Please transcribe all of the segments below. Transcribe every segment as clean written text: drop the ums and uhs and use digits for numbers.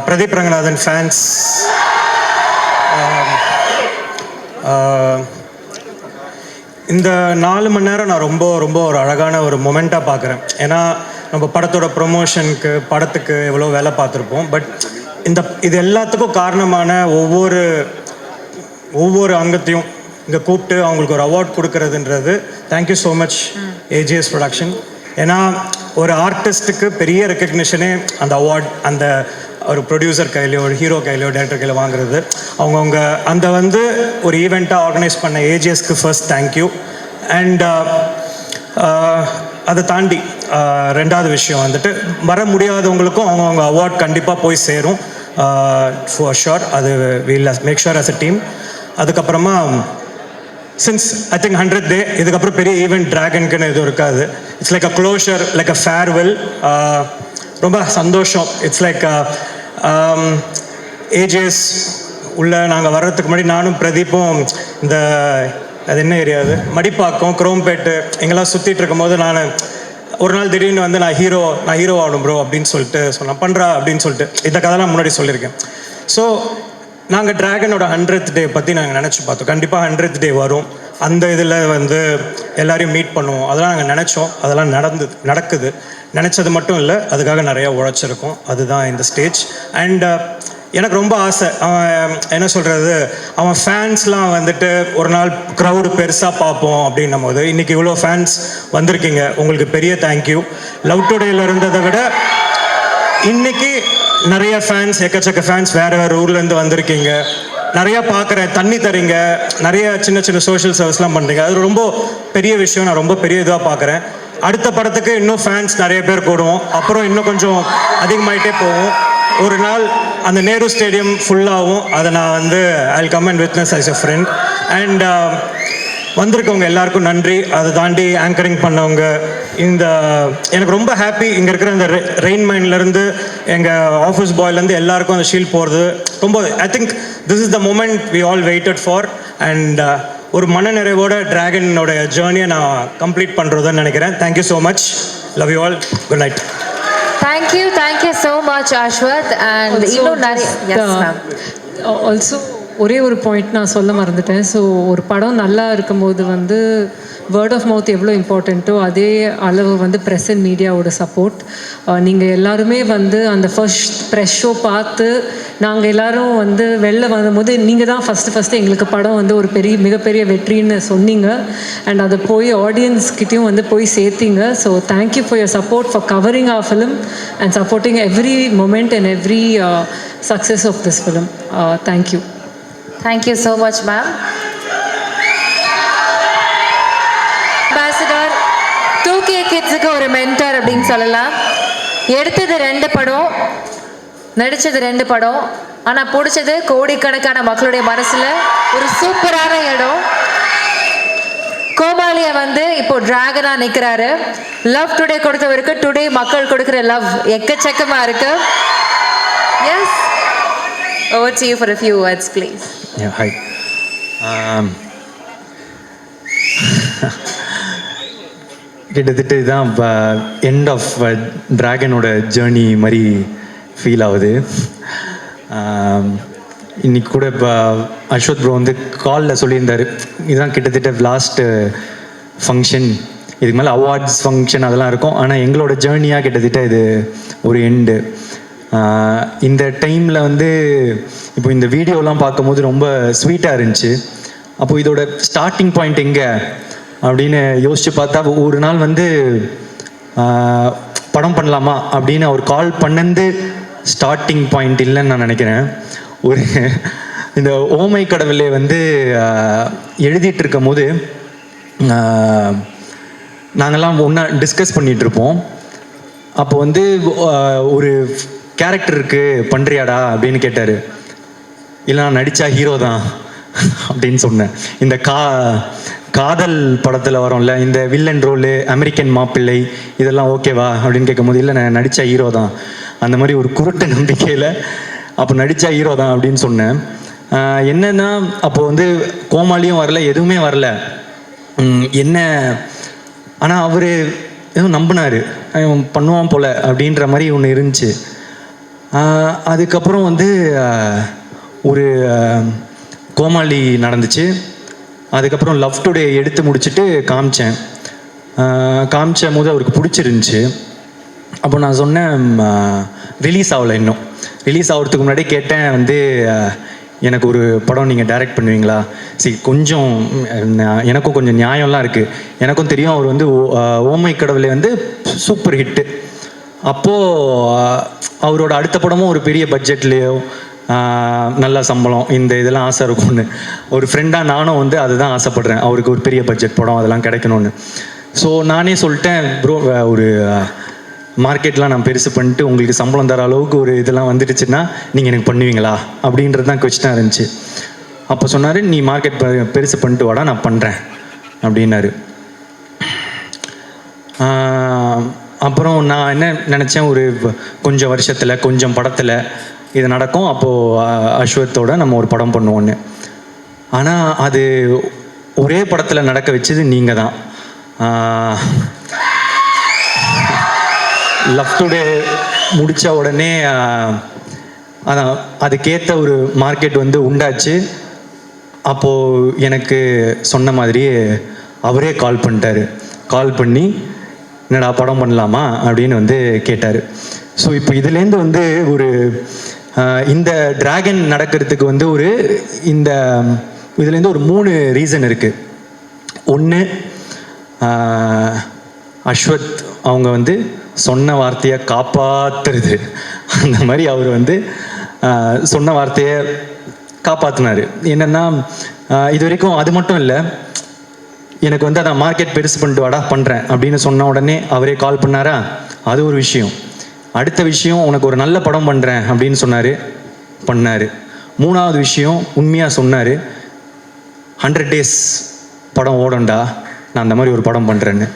Pradeep Ranganathan fans, இந்த 4 மணி நேரம் நான் ரொம்ப ரொம்ப ஒரு அழகான ஒரு மொமெண்ட்டாக பார்க்குறேன். ஏன்னா நம்ம படத்தோட ப்ரொமோஷனுக்கு படத்துக்கு எவ்வளோ வேலை பார்த்துருப்போம். பட் இது எல்லாத்துக்கும் காரணமான ஒவ்வொரு அங்கத்தையும் இங்கே கூப்பிட்டு அவங்களுக்கு ஒரு அவார்ட் கொடுக்கறதுன்றது thank you so much AGS production. ஏன்னா ஒரு ஆர்டிஸ்ட்டுக்கு பெரிய ரெக்கக்னிஷனே அந்த அவார்ட், அந்த ஒரு ப்ரொடியூசர் கையிலையோ ஒரு ஹீரோ கையிலையோ டேரக்டர் கையில் வாங்குறது. அவங்கவுங்க அந்த ஒரு ஈவெண்ட்டாக ஆர்கனைஸ் பண்ண ஏஜிஎஸ்க்கு ஃபர்ஸ்ட் தேங்க்யூ. அண்ட் அதை தாண்டி ரெண்டாவது விஷயம் வர முடியாதவங்களுக்கும் அவங்கவுங்க அவார்ட் கண்டிப்பாக போய் சேரும் ஃபார் ஷுர். அது will make sure us a team. அதுக்கப்புறமா since I think 100th day, இதுக்கப்புறம் பெரிய ஈவெண்ட் ட்ராகனுக்குன்னு எதுவும் இருக்காது. It's like a closure, like a farewell. ரொம்ப சந்தோஷம். இட்ஸ் லைக் ஏஜிஎஸ் உள்ள நாங்கள் வர்றதுக்கு முன்னாடி நானும் பிரதீப்பும் இந்த அது என்ன ஏரியா, அது மடிப்பாக்கம், குரோம்பேட்டு எங்கெல்லாம் சுற்றிட்டு இருக்கும்போது நான் ஒரு நாள் திடீர்னு நான் ஹீரோ ஆகணும் ப்ரோ அப்படின்னு சொல்லிட்டு சொன்னேன். பண்ணுறா அப்படின்னு சொல்லிட்டு இந்த கதைலாம் முன்னாடி சொல்லியிருக்கேன். ஸோ நாங்கள் ட்ராகனோட 100th டே பற்றி நாங்கள் நினச்சி பார்த்தோம். கண்டிப்பாக 100th டே வரும், அந்த இதில் எல்லாரையும் மீட் பண்ணுவோம். அதெல்லாம் நாங்கள் நினச்சோம், அதெல்லாம் நடக்குது. நினச்சது மட்டும் இல்லை, அதுக்காக நிறையா உழைச்சிருக்கோம். அதுதான் இந்த ஸ்டேஜ். அண்ட் எனக்கு ரொம்ப ஆசை, அவன் என்ன சொல்கிறது, அவன் ஃபேன்ஸ்லாம் ஒரு நாள் க்ரௌடு பெருசாக பார்ப்போம் அப்படின்னும் போது இன்றைக்கி இவ்வளோ ஃபேன்ஸ் வந்திருக்கீங்க, உங்களுக்கு பெரிய தேங்க்யூ. லவ் டுடேயில் இருந்ததை விட இன்னைக்கு நிறைய ஃபேன்ஸ், எக்கச்சக்க ஃபேன்ஸ் வேறு ஊர்லேருந்து வந்திருக்கீங்க. நிறையா பார்க்குறேன், தண்ணி தரீங்க, நிறைய சின்ன சின்ன சோஷியல் சர்வீஸ்லாம் பண்ணுறீங்க. அது ரொம்ப பெரிய விஷயம். நான் ரொம்ப பெரிய இதாக பார்க்குறேன். அடுத்த படத்துக்கு இன்னும் ஃபேன்ஸ் நிறைய பேர் கூடுவோம், அப்புறம் இன்னும் கொஞ்சம் அதிகமாகிட்டே போவோம். ஒரு நாள் அந்த நேரு ஸ்டேடியம் ஃபுல்லாகவும் அதை நான் I come and witness as a friend. And வந்திருக்கவங்க எல்லாருக்கும் நன்றி. அதை தாண்டி ஆங்கரிங் பண்ணவங்க, எனக்கு ரொம்ப ஹாப்பி. இங்கே இருக்கிற இந்த ரெயின் மைன்லேருந்து எங்கள் ஆஃபீஸ் பாய்லேருந்து எல்லாருக்கும் அந்த ஷீல்ட் போகிறது ரொம்ப, I think this is the moment we all waited for. And ஒரு மனநிறைவோட ட்ராகனோட ஜேர்னியை நான் கம்ப்ளீட் பண்ணுறதுன்னு நினைக்கிறேன். Thank you so much. Love you all. Good night. Thank you so much Ashwath. And இன்னும் நிறைய ஆல்சோ ஒரே ஒரு பாயிண்ட் நான் சொல்ல மறந்துட்டேன். ஸோ ஒரு படம் நல்லா இருக்கும்போது வேர்ட் ஆஃப் மவுத் எவ்வளோ இம்பார்ட்டண்ட்டோ அதே அளவு ப்ரெஸ் அண்ட் மீடியாவோட சப்போர்ட். நீங்கள் எல்லாருமே அந்த ஃபர்ஸ்ட் ப்ரெஸ் ஷோ பார்த்து நாங்கள் எல்லோரும் வெளில வரும்போது நீங்கள் தான் ஃபஸ்ட்டு எங்களுக்கு படம் ஒரு மிகப்பெரிய வெற்றின்னு சொன்னீங்க. அண்ட் அதை போய் ஆடியன்ஸ்கிட்டையும் போய் சேர்த்தீங்க. So thank you for your support, for covering our film and supporting every moment and every success of this film. Thank you. Thank you so much, ma'am. Ambassador 2K Kids-க்கு ஒரு மென்டர் அப்படின்னு சொல்லலாம். எடுத்தது 2 படம், நடித்தது 2 படம், ஆனால் பிடிச்சது கோடிக்கணக்கான மக்களுடைய மனசில் ஒரு சூப்பரான இடம். கோமாளியை இப்போ டிராகனாக நிற்கிறாரு. லவ் டுடே கொடுத்தவருக்கு டுடே மக்கள் கொடுக்குற லவ் எக்கச்சக்கமாக இருக்கு. Yes, over to you for a few words, please. Yeah, hi. கிட்டத்தட்ட இதுதான் எண்ட் ஆஃப் ட்ராகனோட ஜேர்னி மாதிரி ஃபீல் ஆகுது. இன்னைக்கு கூட இப்போ அஸ்வத் ப்ரோ காலில் சொல்லியிருந்தார், இதுதான் கிட்டத்தட்ட லாஸ்ட்டு ஃபங்க்ஷன், இதுக்கு மேலே அவார்ட்ஸ் ஃபங்க்ஷன் அதெல்லாம் இருக்கும், ஆனால் எங்களோட ஜேர்னியாக கிட்டத்தட்ட இது ஒரு எண்டு. இந்த டைமில் இப்போ இந்த வீடியோலாம் பார்க்கும்போது ரொம்ப ஸ்வீட்டாக இருந்துச்சு. அப்போது இதோட ஸ்டார்டிங் பாயிண்ட் எங்கே அப்படின்னு யோசித்து பார்த்தா, ஒரு நாள் படம் பண்ணலாமா அப்படின்னு அவர் கால் பண்ணது ஸ்டார்டிங் பாயிண்ட் இல்லைன்னு நான் நினைக்கிறேன். இந்த ஓமை கடவுளே எழுதிட்டு இருக்கும் போது நாங்கள்லாம் ஒன்றா டிஸ்கஸ் பண்ணிகிட்ருப்போம். அப்போ ஒரு கேரக்டர் இருக்குது பண்ணுறியாடா அப்படின்னு கேட்டார். இல்லை நான் நடித்தா ஹீரோ தான் அப்படின்னு சொன்னேன். இந்த காதல் படத்தில் வரோம்ல, இந்த வில்லன் ரோலு, அமெரிக்கன் மாப்பிள்ளை, இதெல்லாம் ஓகேவா அப்படின்னு கேட்கும்போது, இல்லை நான் நடித்தா ஹீரோ தான், அந்த மாதிரி ஒரு குருட்டு நம்பிக்கையில் அப்போ நடித்தா ஹீரோ தான் அப்படின்னு சொன்னேன். என்னன்னா அப்போது கோமாளியும் வரல, எதுவுமே வரல என்ன. ஆனால் அவர் எதுவும் நம்பினார், பண்ணுவான் போல் அப்படின்ற மாதிரி ஒன்று இருந்துச்சு. அதுக்கப்புறம் வந்து ஒரு கோமாளி நடந்துச்சு. அதுக்கப்புறம் லவ் டுடே எடுத்து முடிச்சுட்டு காமிச்ச போது அவருக்கு பிடிச்சிருந்துச்சி. அப்போ நான் சொன்னேன், ரிலீஸ் ஆகலை, இன்னும் ரிலீஸ் ஆகிறதுக்கு முன்னாடி கேட்டேன் வந்து, எனக்கு ஒரு படம் நீங்கள் டைரக்ட் பண்ணுவீங்களா? சரி, கொஞ்சம் எனக்கும் கொஞ்சம் நியாயம்லாம் இருக்குது. எனக்கும் தெரியும் அவர் வந்து ஓமை கடவுளை வந்து சூப்பர் ஹிட்டு. அப்போது அவரோட அடுத்த படமும் ஒரு பெரிய பட்ஜெட்லேயோ நல்ல சம்பளம் இந்த இதெல்லாம் ஆசை இருக்கும்னு ஒரு ஃப்ரெண்டாக நானும் வந்து அதுதான் ஆசைப்பட்றேன், அவருக்கு ஒரு பெரிய பட்ஜெட் படம் அதெல்லாம் கிடைக்கணும்னு. ஸோ நானே சொல்லிட்டேன், ப்ரோ ஒரு மார்க்கெட்லாம் நான் பெருசு பண்ணிட்டு உங்களுக்கு சம்பளம் தர அளவுக்கு ஒரு இதெல்லாம் வந்துடுச்சுன்னா நீங்கள் எனக்கு பண்ணுவீங்களா அப்படின்றது தான் கொஸ்டினாக இருந்துச்சு. அப்போ சொன்னார், நீ மார்க்கெட் பெருசு பண்ணிட்டு வாடா, நான் பண்ணுறேன் அப்படின்னாரு. அப்புறம் நான் என்ன நினச்சேன், ஒரு கொஞ்சம் வருஷத்தில் கொஞ்சம் படத்தில் இது நடக்கும், அப்போது அஸ்வத்தோட நம்ம ஒரு படம் பண்ணுவோன்னு. ஆனால் அது ஒரே படத்தில் நடக்க வச்சது நீங்கள் தான். லவ் டுடே முடித்த உடனே அதான் அதுக்கேற்ற ஒரு மார்க்கெட் வந்து உண்டாச்சு. அப்போது எனக்கு சொன்ன மாதிரியே அவரே கால் பண்ணிட்டாரு. கால் பண்ணி, என்னடா படம் பண்ணலாமா அப்படின்னு வந்து கேட்டார். ஸோ இப்போ இதுலேருந்து வந்து ஒரு இந்த டிராகன் நடக்கிறதுக்கு வந்து இதுலேருந்து ஒரு 3 ரீசன் இருக்குது. ஒன்று, அஸ்வத் அவங்க வந்து சொன்ன வார்த்தையை காப்பாற்றுறது. அந்த மாதிரி அவர் வந்து சொன்ன வார்த்தையை காப்பாற்றினார். என்னென்னா, இது வரைக்கும் அது மட்டும் இல்லை, எனக்கு வந்து அதான் மார்க்கெட் பெருசு பண்ணிட்டு வாடா பண்ணுறேன் அப்படின்னு சொன்ன உடனே அவரே கால் பண்ணாரா, அது ஒரு விஷயம். அடுத்த விஷயம், உனக்கு ஒரு நல்ல படம் பண்ணுறேன் அப்படின்னு சொன்னார், பண்ணார். 3வது விஷயம், உண்மையாக சொன்னார், 100 days படம் ஓடண்டா, நான் அந்த மாதிரி ஒரு படம் பண்ணுறேன்னு.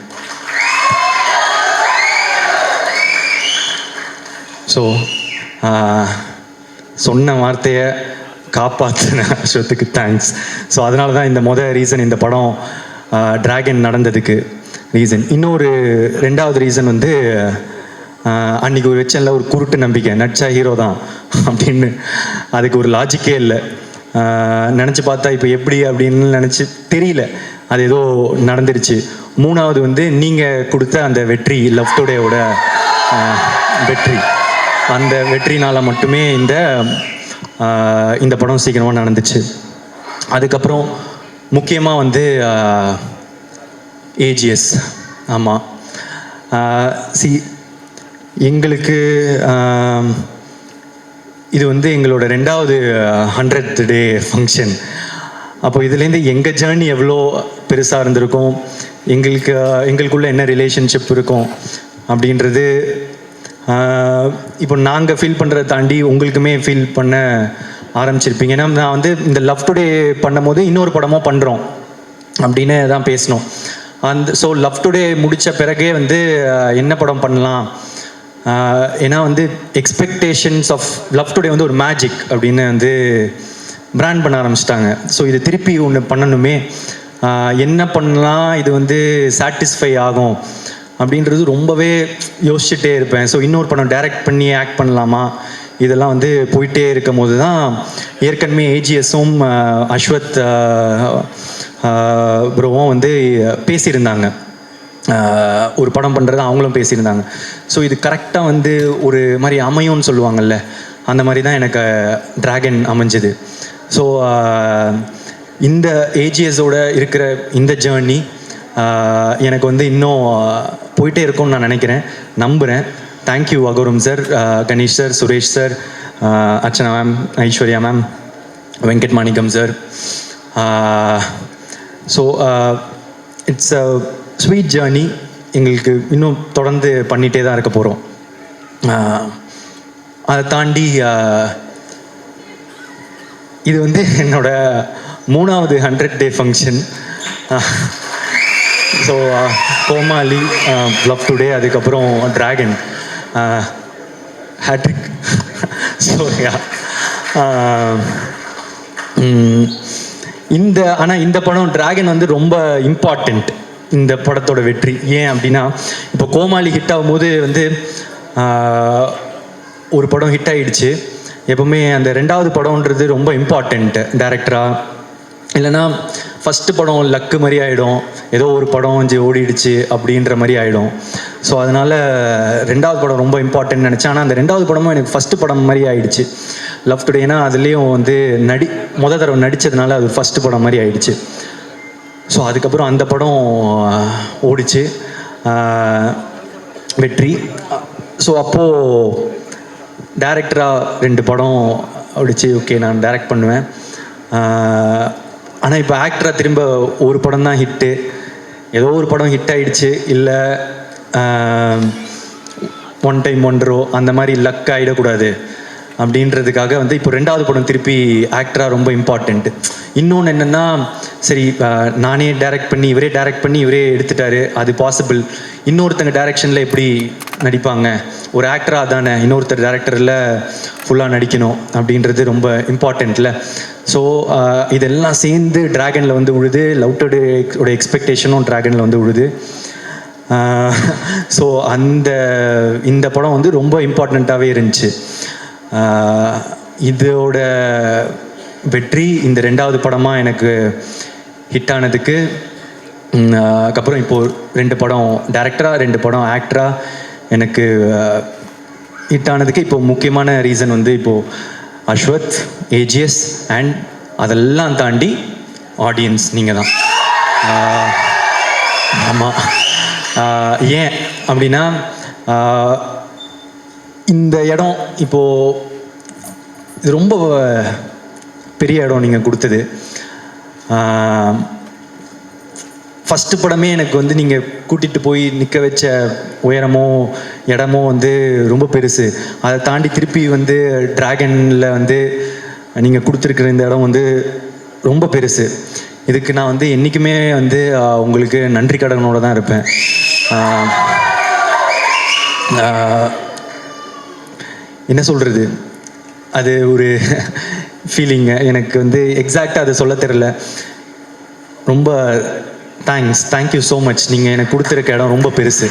ஸோ சொன்ன வார்த்தையை காப்பாற்றின அஸ்வத்துக்கு தேங்க்ஸ். ஸோ அதனால தான் இந்த ரீசன், இந்த படம் டிராகன் நடந்ததுக்கு ரீசன். இன்னொரு 2வது ரீசன் வந்து, அன்றைக்கி ஒரு வச்சல ஒரு குருட்டு நம்பிக்கை, நடிச்சா ஹீரோ தான் அப்படின்னு. அதுக்கு ஒரு லாஜிக்கே இல்லை. நினச்சி பார்த்தா இப்போ எப்படி அப்படின்னு நினச்சி தெரியல, அது ஏதோ நடந்துருச்சு. 3வது வந்து நீங்கள் கொடுத்த அந்த வெற்றி, லவ் டுடேவோட வெற்றி, அந்த வெற்றினால் மட்டுமே இந்த படம் சீக்கிரமாக நடந்துச்சு. அதுக்கப்புறம் முக்கியமாக வந்து AGS. ஆமாம், எங்களுக்கு இது வந்து எங்களோட 2வது 100th டே ஃபங்க்ஷன். அப்போ இதுலேருந்து எங்கள் ஜேர்னி எவ்வளோ பெருசாக இருந்திருக்கும், எங்களுக்குள்ளே என்ன ரிலேஷன்ஷிப் இருக்கும் அப்படின்றது இப்போ நாங்கள் ஃபீல் பண்ணுறதை தாண்டி உங்களுக்குமே ஃபீல் பண்ண ஆரம்பிச்சிருப்பீங்க. ஏன்னா நான் வந்து இந்த லவ் டுடே பண்ணும் போது இன்னொரு படமும் பண்ணுறோம் அப்படின்னு தான் பேசினோம். ஸோ லவ் டுடே முடித்த பிறகே வந்து என்ன படம் பண்ணலாம், ஏன்னா வந்து எக்ஸ்பெக்டேஷன்ஸ் ஆஃப் லவ் டுடே வந்து ஒரு மேஜிக் அப்படின்னு வந்து பிராண்ட் பண்ண ஆரம்பிச்சிட்டாங்க. ஸோ இது திருப்பி ஒன்று பண்ணணுமே, என்ன பண்ணலாம், இது வந்து சாட்டிஸ்ஃபை ஆகும் அப்படின்றது ரொம்பவே யோசிச்சுட்டே இருப்பேன். ஸோ இன்னொரு படம் டைரக்ட் பண்ணி ஆக்ட் பண்ணலாமா, இதெல்லாம் வந்து போயிட்டே இருக்கும் போது தான் ஏற்கனவே AGSம் அஸ்வத் ப்ரோவும் வந்து பேசியிருந்தாங்க, ஒரு படம் பண்ணுறது அவங்களும் பேசியிருந்தாங்க. ஸோ இது கரெக்டாக வந்து ஒரு மாதிரி அமையும்னு சொல்லுவாங்கள்ல, அந்த மாதிரி தான் எனக்கு டிராகன் அமைஞ்சது. ஸோ இந்த AGSோட இருக்கிற இந்த ஜேர்னி எனக்கு வந்து இன்னும் போயிட்டே இருக்கும்னு நான் நினைக்கிறேன், நம்புகிறேன். Thank you Agoram sir, Ganesh sir, Suresh sir, Archana ma'am, Aishwarya ma'am, Venkat Manickam sir. So it's a sweet journey, எங்களுக்கு இன்னும் தொடர்ந்து பண்ணிகிட்டே தான் இருக்க போகிறோம். அதை தாண்டி இது வந்து என்னோட 3வது 100th டே ஃபங்க்ஷன். ஸோ கோமாளி, லவ் டுடே, அதுக்கப்புறம் டிராகன், ஹேட்ரிக். ஸோ ஆனால் இந்த படம் டிராகன் வந்து ரொம்ப இம்பார்ட்டண்ட், இந்த படத்தோட வெற்றி. ஏன் அப்படின்னா, இப்போ கோமாளி ஹிட் ஆகும்போது வந்து ஒரு படம் ஹிட் ஆகிடுச்சு. எப்போவுமே அந்த ரெண்டாவது படம்ன்றது ரொம்ப இம்பார்ட்டண்ட்டு டேரக்டராக. இல்லைன்னா ஃபஸ்ட்டு படம் லக்கு மாதிரி ஆகிடும், ஏதோ ஒரு படம் கொஞ்சம் ஓடிடுச்சு அப்படின்ற மாதிரி ஆகிடும். ஸோ அதனால் ரெண்டாவது படம் ரொம்ப இம்பார்ட்டன்ட் நினச்சேன். ஆனால் அந்த ரெண்டாவது படமும் எனக்கு ஃபஸ்ட்டு படம் மாதிரி ஆகிடுச்சு, லவ் டுடே. ஏன்னா அதுலேயும் வந்து தடவை நடித்ததுனால அது ஃபஸ்ட்டு படம் மாதிரி ஆகிடுச்சு. ஸோ அதுக்கப்புறம் அந்த படம் ஓடிச்சு, வெற்றி. ஸோ அப்போது டேரக்டராக 2 படம் ஓடிச்சு. ஓகே, நான் டைரக்ட் பண்ணுவேன். ஆனால் இப்போ ஆக்டராக திரும்ப ஒரு படம் தான் ஹிட்டு. ஏதோ ஒரு படம் ஹிட் ஆகிடுச்சு, இல்லை ஒன் டைம் ஒன்றோ அந்த மாதிரி லக் ஆகிடக்கூடாது அப்படின்றதுக்காக வந்து இப்போ 2வது படம் திருப்பி ஆக்டராக ரொம்ப இம்பார்ட்டண்ட்டு. இன்னொன்று என்னென்னா, சரி நானே டைரக்ட் பண்ணி இவரே எடுத்துட்டாரு, அது பாசிபிள். இன்னொருத்தங்க டைரக்ஷனில் எப்படி நடிப்பாங்க, ஒரு ஆக்டராக தானே இன்னொருத்தர் டைரக்டரில் ஃபுல்லாக நடிக்கணும் அப்படின்றது ரொம்ப இம்பார்ட்டண்ட்டில். ஸோ இதெல்லாம் சேர்ந்து ட்ராகனில் வந்து உழுது. லவ் டுடேயோட எக்ஸ்பெக்டேஷனும் ட்ராகனில் வந்து உழுது. ஸோ இந்த படம் வந்து ரொம்ப இம்பார்ட்டண்ட்டாகவே இருந்துச்சு. இதோட வெற்றி இந்த 2வது படமாக எனக்கு ஹிட் ஆனதுக்கு அதுக்கப்புறம் இப்போது 2 படம் டைரக்டராக 2 படம் ஆக்டராக எனக்கு ஹிட் ஆனதுக்கு இப்போ முக்கியமான ரீசன் வந்து இப்போது அஸ்வத், ஏஜிஎஸ் அண்ட் அதெல்லாம் தாண்டி ஆடியன்ஸ் நீங்கள் தான். ஆமாம். ஏன் அப்படின்னா, இந்த இடம் இப்போது இது ரொம்ப பெரிய இடம் நீங்கள் கொடுத்தது. ஃபஸ்ட்டு படமே எனக்கு வந்து நீங்கள் கூட்டிகிட்டு போய் நிற்க வச்ச உயரமோ இடமோ வந்து ரொம்ப பெருசு. அதை தாண்டி திருப்பி வந்து ட்ராகனில் வந்து நீங்கள் கொடுத்துருக்குற இந்த இடம் வந்து ரொம்ப பெருசு. இதுக்கு நான் வந்து என்றைக்குமே வந்து உங்களுக்கு நன்றி கடனோடு தான் இருப்பேன். என்ன சொல்கிறது, அது ஒரு ஃபீலிங்கு. எனக்கு வந்து எக்ஸாக்டாக அதை சொல்ல தெரியல. ரொம்ப தேங்க்யூ ஸோ மச். நீங்கள் எனக்கு கொடுத்துருக்க இடம் ரொம்ப பெருசு.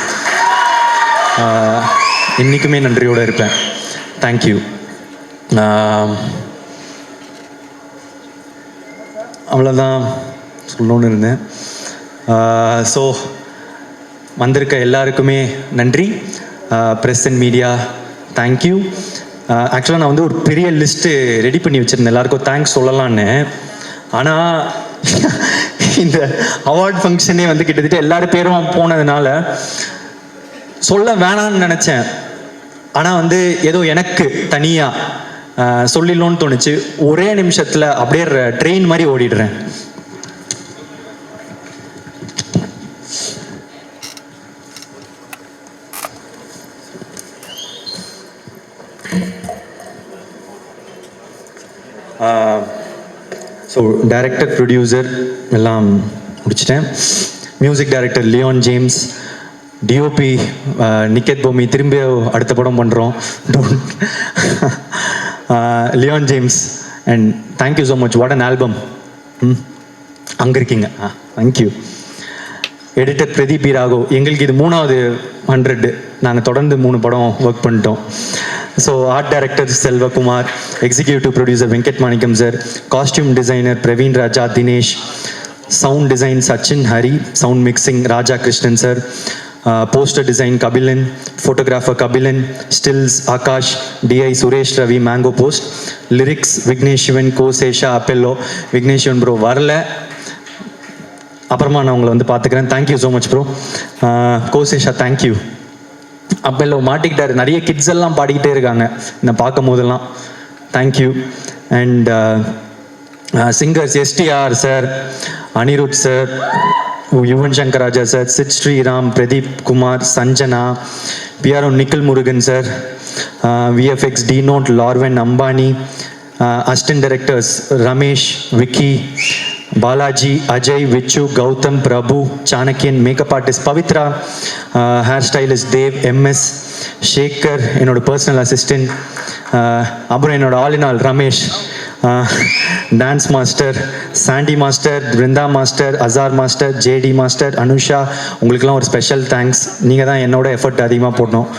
என்றைக்குமே நன்றியோடு இருப்பேன். தேங்க்யூ. அவ்வளோதான் சொல்லணுன்னு இருந்தேன். ஸோ வந்திருக்க எல்லாருக்குமே நன்றி. Press and media thank you. ஆக்சுவலாக நான் வந்து ஒரு பெரிய லிஸ்ட்டு ரெடி பண்ணி வச்சுருந்தேன் எல்லாருக்கும் தேங்க்ஸ் சொல்லலான்னு. ஆனால் இந்த அவார்ட் ஃபங்க்ஷனே வந்து கிட்டத்தட்ட எல்லாரும் பேரும் போனதுனால சொல்ல வேணான்னு நினச்சேன். ஆனால் வந்து ஏதோ எனக்கு தனியாக சொல்லிடணும்னு தோணுச்சு. ஒரே நிமிஷத்தில் அப்படியே ட்ரெயின் மாதிரி ஓடிடுறேன். ஸோ டைரக்டர், ப்ரொடியூசர் எல்லாம் முடிச்சிட்டேன். Music director Leon James, DOP Niketh Bhoomi, திரும்ப அடுத்த படம் பண்ணுறோம். Leon James and thank you so much. What an album. அங்கே இருக்கீங்க. Thank you. Editor Pradeep B Raghav. எங்களுக்கு இது 3வது 100. நாங்கள் தொடர்ந்து 3 படம் ஒர்க் பண்ணிட்டோம். So art director Selvakumar, executive producer Venkat Manickam sir, costume designer Praveen Raja Dinesh, sound design Sachin Hari, sound mixing Raja Krishnan sir, poster design Kabilan, photographer Kabilan, stills Aakash, DI Suresh Ravi, Mango Post, lyrics Vignesh Shivan, Kosesha அப்பெல்லோ. விக்னேஷ் சிவன் ப்ரோ வரல, அப்புறமா நான் உங்களை வந்து பார்த்துக்கிறேன். Thank you so much bro. Kosesha thank you. அப்பெல்லோ மாட்டிக்கிட்டாரு. நிறைய கிட்ஸ் எல்லாம் பாடிக்கிட்டே இருக்காங்க நான் பார்க்கும் போதெல்லாம். Thank you. And singers STR sir, Anirudh sir, Yuvan Shankar Raja sir, Sid Sriram, Pradeep Kumar, Sanjana, PRO Nikhil Murugan sir, VFX D note லார்வன் Ambani, assistant directors Ramesh, Vicky, Balaji, Ajay, Vichu, Gautham, Prabhu, Chanakyan, makeup artist Pavithra, hair stylist Dev, MS, Shekar என்னோட பர்சனல் அசிஸ்டன்ட், அப்புறம் என்னோட all in all Ramesh, dance master Sandy master, Brindha master, Azhar master, JD master, Anusha. உங்களுக்கெல்லாம் ஒரு special thanks. நீங்கள் தான் என்னோட effort அதிகமாக போடணும்.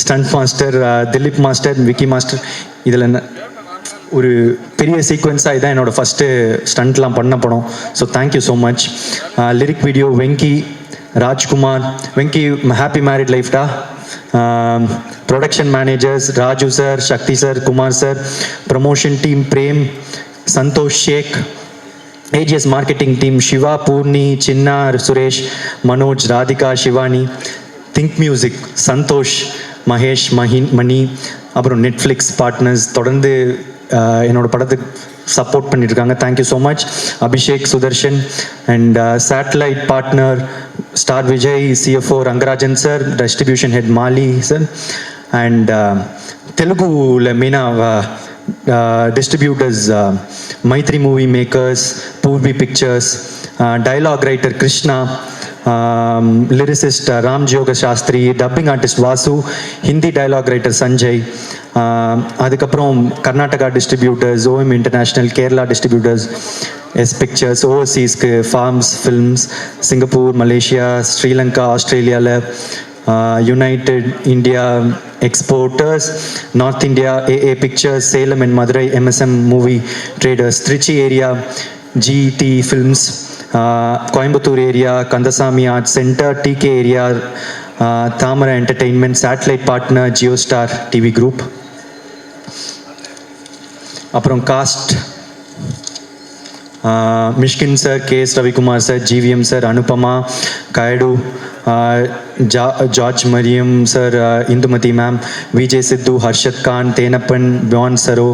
Stunt master Dilip master, Vicky master. இதில் ஒரு பெரிய சீக்வன்ஸாக இதான் என்னோடய ஃபஸ்ட்டு ஸ்டண்ட்லாம் பண்ண படம். So thank you so much. Lyric video Venky, Rajkumar. Venky happy married லைஃப்டா. Production managers Raju sir, Sakthi sir, Kumar sir. Promotion team Prem, Santhosh Sheikh. AGS marketing team Siva, Poorni, Chinna, Suresh, Manoj, Radhika, Sivani. Think Music Santhosh, Mahesh, Mani. அப்புறம் நெட்ஃப்ளிக்ஸ் பார்ட்னர்ஸ் தொடர்ந்து என்னோட படத்துக்கு சப்போர்ட் பண்ணியிருக்காங்க. Thank you so much. Abhishek, Sudharshan. And satellite partner Star Vijay, CFO Rangarajan sir, distribution head Mali sir. And தெலுங்குல மெயினாக distributors Maitri Movie Makers, Purvi Pictures, dialogue writer Krishna, lyricist Ram Yoga Shastri, dubbing artist Vasu, Hindi dialogue writer Sanjay. அதுக்கப்புறம் Karnataka distributors, OM international, Kerala distributors, S pictures, ஓவர்சீஸ்க்கு Phars films, Singapore, Malaysia, Sri Lanka, ஆஸ்திரேலியாவில், United India exporters, north India AA pictures, Salem and Madurai MSM movie traders, Trichy area GT films, Coimbatore area Kandasamy art centre, TK area Thamarai entertainment, satellite partner Jio Star TV group. அப்புறம் cast Mysskin sir, KS Ravikumar sir, GVM sir, Anupama, Kayadu, George Maryan sir, Indumathi ma'am, Vijay Sidhu, Harshad Khan, Thenappan, பியான் சரோ,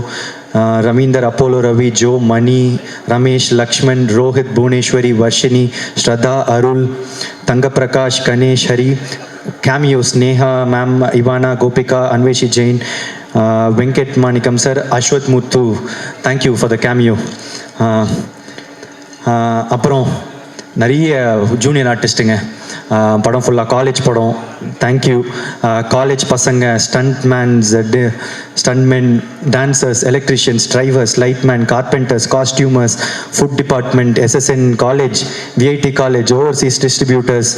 Ravindar, Apollo Ravi, Jo, Mani, Ramesh, Lakshman, Rohit, Bhuvaneshwari, Varshini, Shradha, Arul, Thangaprakash, Ganesh, Hari. Cameos Neha ma'am, Ivana, Gopika, Anveshi Jain, Venkat Manickam sir, Ashwath Muthu. Thank you for the cameo. அப்புறம் நிறைய junior ஆர்டிஸ்ட்டுங்க. படம் ஃபுல்லாக college படம். Thank you. College பசங்க, stuntmen, dancers, electricians, drivers, lightman, carpenters, costumers, food department, SSN college, VIT college, overseas distributors,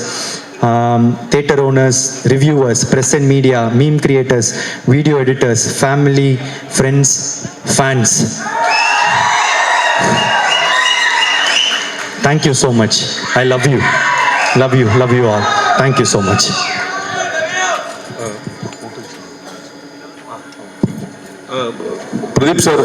theatre owners, reviewers, press and media, meme creators, video editors, family, friends, fans. Thank you so much. I love you. Love you. Love you all. Thank you so much. Pradeep sir,